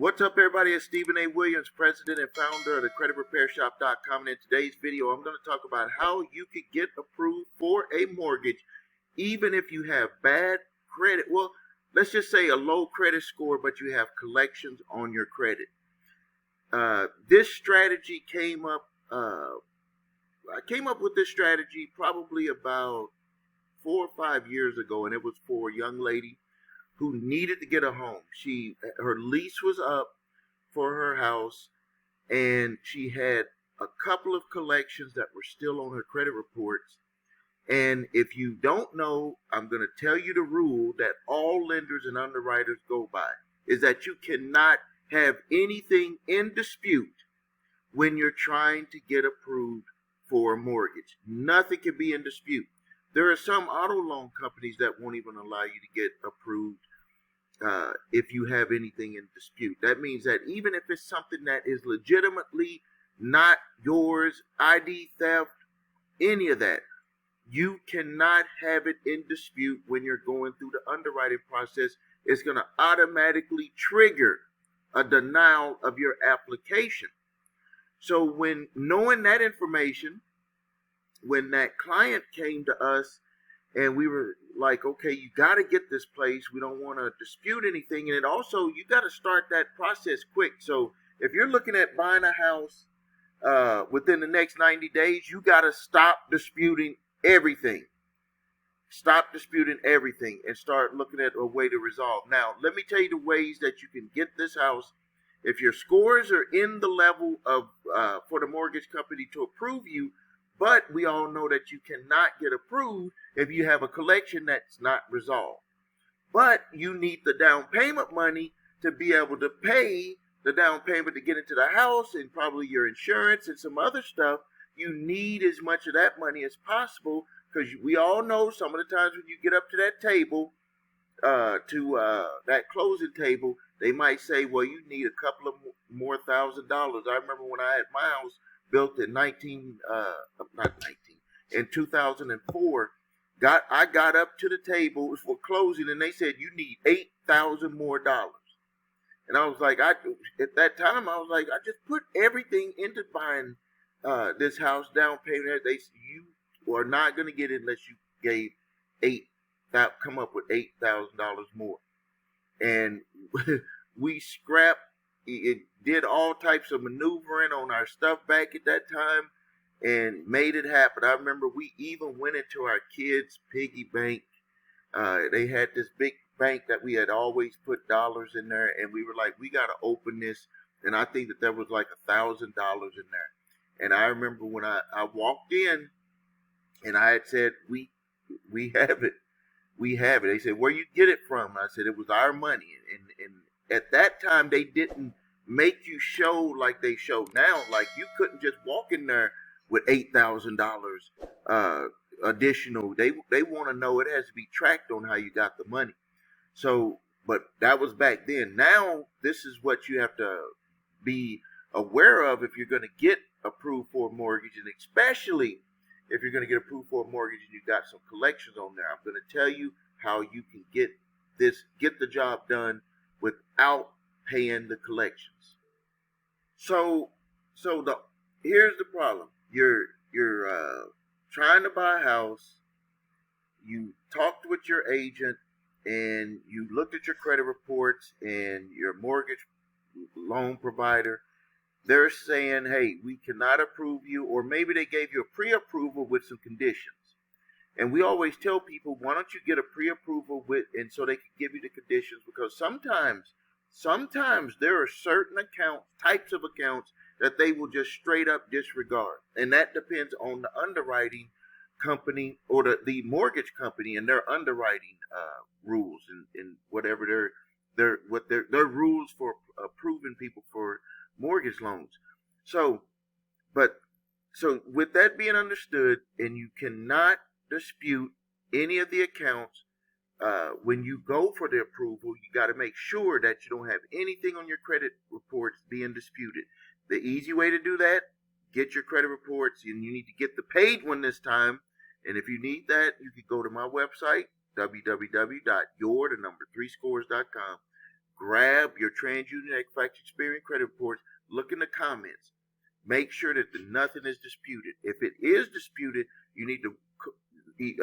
What's up, everybody? It's Stephen A. Williams, president and founder of the creditrepairshop.com. And in today's video, I'm going to talk about how you could get approved for a mortgage even if you have bad credit. Well, let's just say a low credit score, but you have collections on your credit. This strategy came up. I came up with this strategy probably about 4 or 5 years ago, and it was for a young lady who needed to get a home. Her lease was up for her house, and she had a couple of collections that were still on her credit reports. And if you don't know, I'm going to tell you the rule that all lenders and underwriters go by, is that you cannot have anything in dispute when you're trying to get approved for a mortgage. Nothing can be in dispute. There are some auto loan companies that won't even allow you to get approved if you have anything in dispute. That means that even if it's something that is legitimately not yours, ID theft, any of that, you cannot have it in dispute when you're going through the underwriting process. It's going to automatically trigger a denial of your application. So when knowing that information, when that client came to us and we were like, okay, you got to get this place. We don't want to dispute anything. And also, you got to start that process quick. So if you're looking at buying a house within the next 90 days, you got to stop disputing everything. Stop disputing everything and start looking at a way to resolve. Now, let me tell you the ways that you can get this house. If your scores are in the level of for the mortgage company to approve you, but we all know that you cannot get approved if you have a collection that's not resolved. But you need the down payment money to be able to pay the down payment to get into the house and probably your insurance and some other stuff. You need as much of that money as possible, because we all know some of the times when you get up to that table, that closing table, they might say, well, you need a couple of more $1,000. I remember when I had my house built in 2004, I got up to the table for closing, and they said you need $8,000 more. And I was like, at that time, I was like, I just put everything into buying this house, down payment. They said you are not going to get it unless you gave come up with $8,000 more. And we scrapped. It did all types of maneuvering on our stuff back at that time and made it happen. I remember we even went into our kids' piggy bank. They had this big bank that we had always put dollars in there, and we were like, we got to open this. And I think that there was like $1,000 in there. And I remember when I walked in and I had said, we have it. We have it. They said, where you get it from? I said, it was our money. And at that time, they didn't make you show like they show now. Like, you couldn't just walk in there with $8,000 additional. They want to know. It has to be tracked on how you got the money. So, but that was back then. Now, this is what you have to be aware of if you're going to get approved for a mortgage, and especially if you're going to get approved for a mortgage and you got some collections on there. I'm going to tell you how you can get the job done without paying the collections. So here's the problem. You're trying to buy a house. You talked with your agent and you looked at your credit reports and your mortgage loan provider. They're saying, hey, we cannot approve you, or maybe they gave you a pre-approval with some conditions. And we always tell people, why don't you get a pre-approval and so they can give you the conditions, because sometimes there are certain types of accounts that they will just straight up disregard. And that depends on the underwriting company or the mortgage company and their underwriting rules and whatever their rules for approving people for mortgage loans. So with that being understood, and you cannot dispute any of the accounts, when you go for the approval, you got to make sure that you don't have anything on your credit reports being disputed. The easy way to do that, get your credit reports, and you need to get the paid one this time. And if you need that, you can go to my website, www.your3scores.com. grab your TransUnion Equifax Experian credit reports, look in the comments. Make sure that nothing is disputed. If it is disputed, you need to you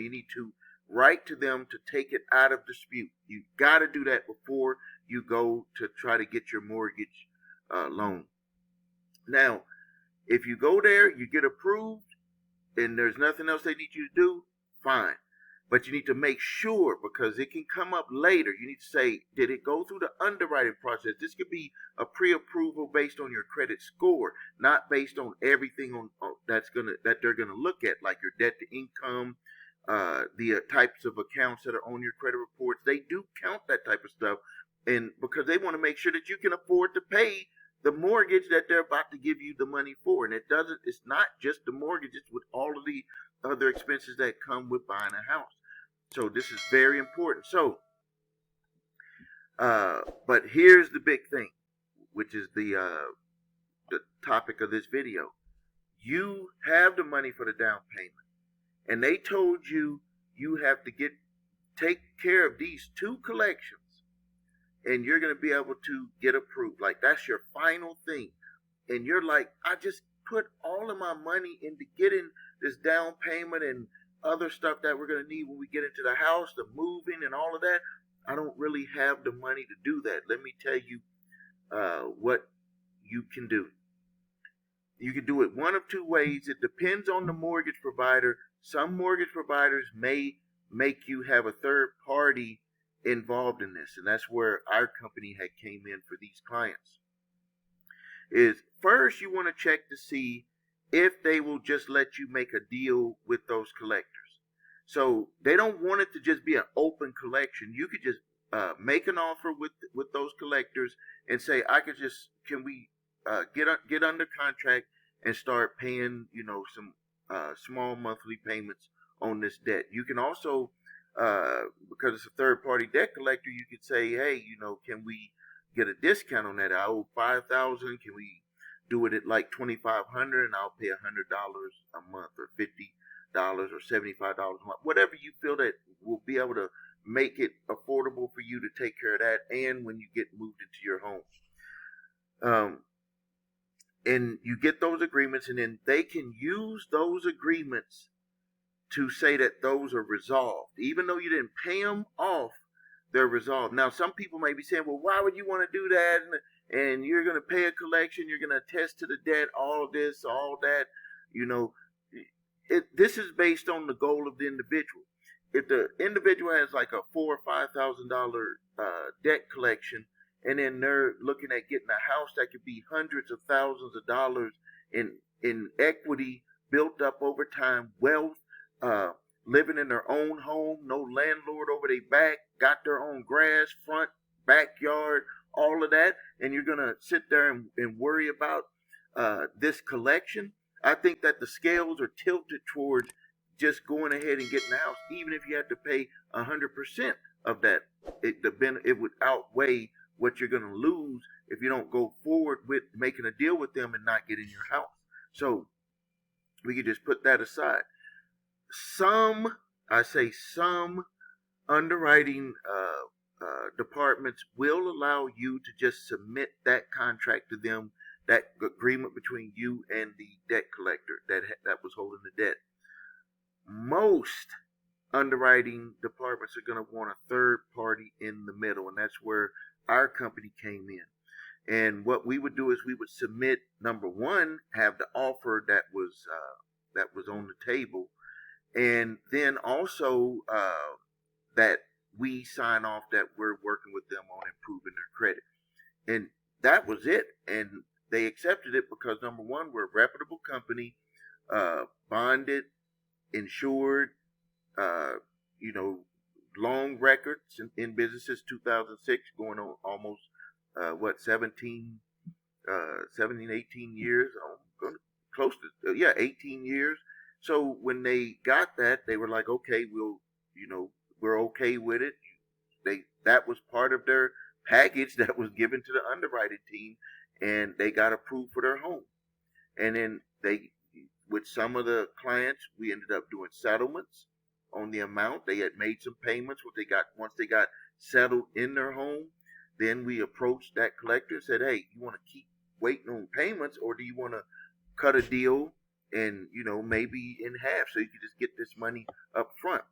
need to write to them to take it out of dispute. You got to do that before you go to try to get your mortgage loan. Now, if you go there, you get approved, and there's nothing else they need you to do, fine. But you need to make sure, because it can come up later. You need to say, did it go through the underwriting process? This could be a pre-approval based on your credit score, not based on everything that they're gonna look at, like your debt to income, the types of accounts that are on your credit reports. They do count that type of stuff, and because they want to make sure that you can afford to pay the mortgage that they're about to give you the money for. And it's not just the mortgage, it's with all of the other expenses that come with buying a house. So this is very important. So, but here's the big thing, which is the topic of this video. You have the money for the down payment, and they told you you have to take care of these 2 collections, and you're going to be able to get approved. Like, that's your final thing. And you're like, I just put all of my money into getting this down payment and other stuff that we're going to need when we get into the house, the moving and all of that. I don't really have the money to do that. Let me tell you what you can do. You can do it one of 2 ways. It depends on the mortgage provider. Some mortgage providers may make you have a third party involved in this, and that's where our company had came in for these clients. Is first, you want to check to see if they will just let you make a deal with those collectors. So they don't want it to just be an open collection. You could just make an offer with those collectors and say, can we get under contract and start paying, some small monthly payments on this debt. You can also, because it's a third party debt collector, you could say, hey, can we get a discount on that? I owe $5,000. Can we do it at like $2,500, and I'll pay $100 a month, or $50 or $75 a month, whatever you feel that will be able to make it affordable for you to take care of that, and when you get moved into your home. And you get those agreements, and then they can use those agreements to say that those are resolved. Even though you didn't pay them off, they're resolved. Now, some people may be saying, well, why would you want to do that? And you're going to pay a collection, you're going to attest to the debt, all this, all that. This is based on the goal of the individual. If the individual has like a $4,000 or $5,000 debt collection, and then they're looking at getting a house that could be hundreds of thousands of dollars in equity built up over time, wealth, living in their own home, no landlord over their back, got their own grass, front, backyard, all of that, and you're going to sit there and worry about this collection. I think that the scales are tilted towards just going ahead and getting the house, even if you had to pay 100% of that. It would outweigh what you're going to lose if you don't go forward with making a deal with them and not getting your house. So we can just put that aside. Some underwriting departments will allow you to just submit that contract to them, that agreement between you and the debt collector that was holding the debt. Most underwriting departments are going to want a third party in the middle, and that's where our company came in. And what we would do is we would submit, number one, have the offer that was on the table, and then also that we sign off that we're working with them on improving their credit. And that was it. And they accepted it because, number one, we're a reputable company, bonded, insured, long records in business since 2006, going on almost 17, 18 years, close to 18 years. So when they got that, they were like, okay, we're okay with it. That was part of their package that was given to the underwriting team, and they got approved for their home. And then with some of the clients, we ended up doing settlements on the amount. They had made some payments. Once they got settled in their home, then we approached that collector and said, hey, you want to keep waiting on payments, or do you want to cut a deal and, maybe in half so you can just get this money up front?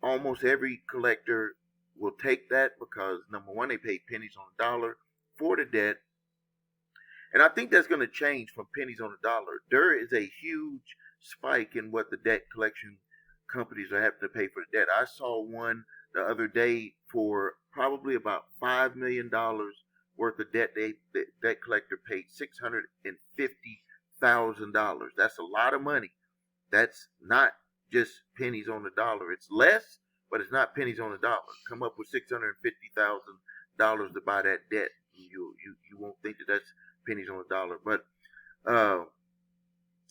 Almost every collector will take that because, number one, they pay pennies on the dollar for the debt. And I think that's going to change from pennies on the dollar. There is a huge spike in what the debt collection companies are having to pay for the debt. I saw one the other day for probably about $5 million worth of debt. The debt collector paid $650,000. That's a lot of money. That's not just pennies on the dollar. It's less, but it's not pennies on the dollar. Come up with $650,000 to buy that debt. You won't think that that's pennies on the dollar. But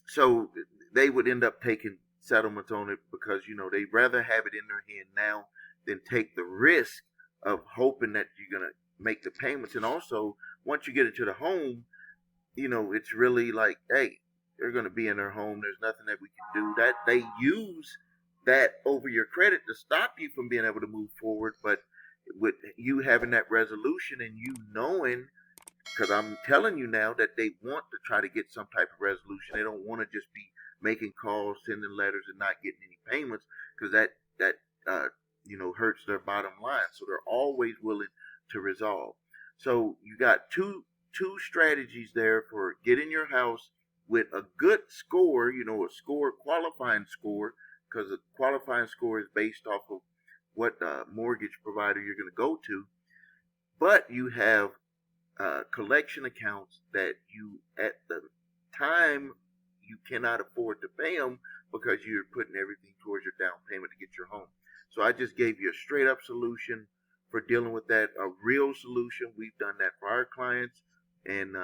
so they would end up taking settlements on it because they'd rather have it in their hand now than take the risk of hoping that you're gonna make the payments. And also, once you get into the home, it's really like, hey, they're gonna be in their home. There's nothing that we can do. That they use that over your credit to stop you from being able to move forward. But with you having that resolution and you knowing, because I'm telling you now that they want to try to get some type of resolution. They don't want to just be making calls, sending letters, and not getting any payments, because that hurts their bottom line. So they're always willing to resolve. So you got two strategies there for getting your house with a good score, a qualifying score, because a qualifying score is based off of what mortgage provider you're going to go to. But you have collection accounts that you, at the time, you cannot afford to pay them because you're putting everything towards your down payment to get your home. So I just gave you a straight up solution for dealing with that, a real solution. We've done that for our clients, and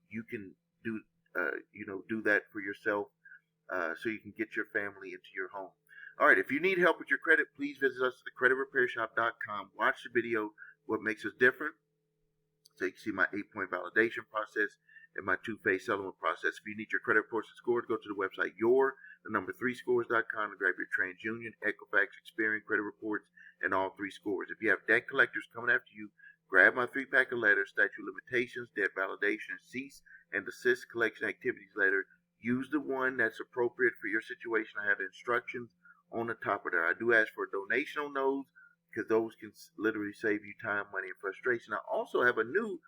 you can do that for yourself, so you can get your family into your home. All right, if you need help with your credit, please visit us at thecreditrepairshop.com. Watch the video, what makes us different, so you can see my 8-point validation process and my 2-phase settlement process. If you need your credit reports and scores, go to the website your3scores.com and grab your TransUnion, Equifax, Experian credit reports and all 3 scores. If you have debt collectors coming after you, grab my 3-pack of letters, statute of limitations, debt validation, cease and desist collection activities letter. Use the one that's appropriate for your situation. I have instructions on the top of there. I do ask for a donation on those, because those can literally save you time, money, and frustration. I also have a new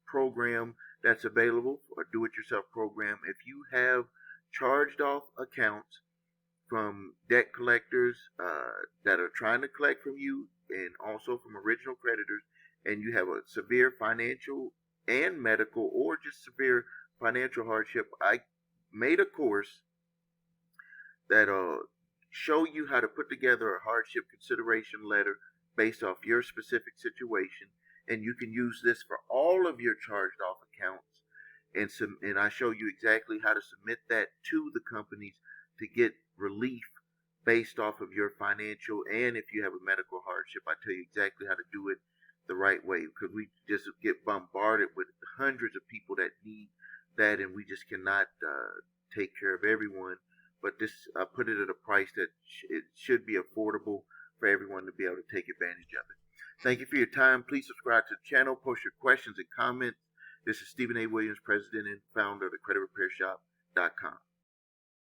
program that's available, a do-it-yourself program. If you have charged off accounts from debt collectors that are trying to collect from you, and also from original creditors, and you have a severe financial and medical or just severe financial hardship, I made a course that show you how to put together a hardship consideration letter based off your specific situation, and you can use this for all of your charged off accounts, and I show you exactly how to submit that to the companies to get relief based off of your financial, and if you have a medical hardship, I tell you exactly how to do it the right way, because we just get bombarded with hundreds of people that need that, and we just cannot take care of everyone. But this, I put it at a price that it should be affordable for everyone to be able to take advantage of it. Thank you for your time. Please subscribe to the channel. Post your questions and comments. This is Stephen A. Williams, President and founder of thecreditrepairshop.com.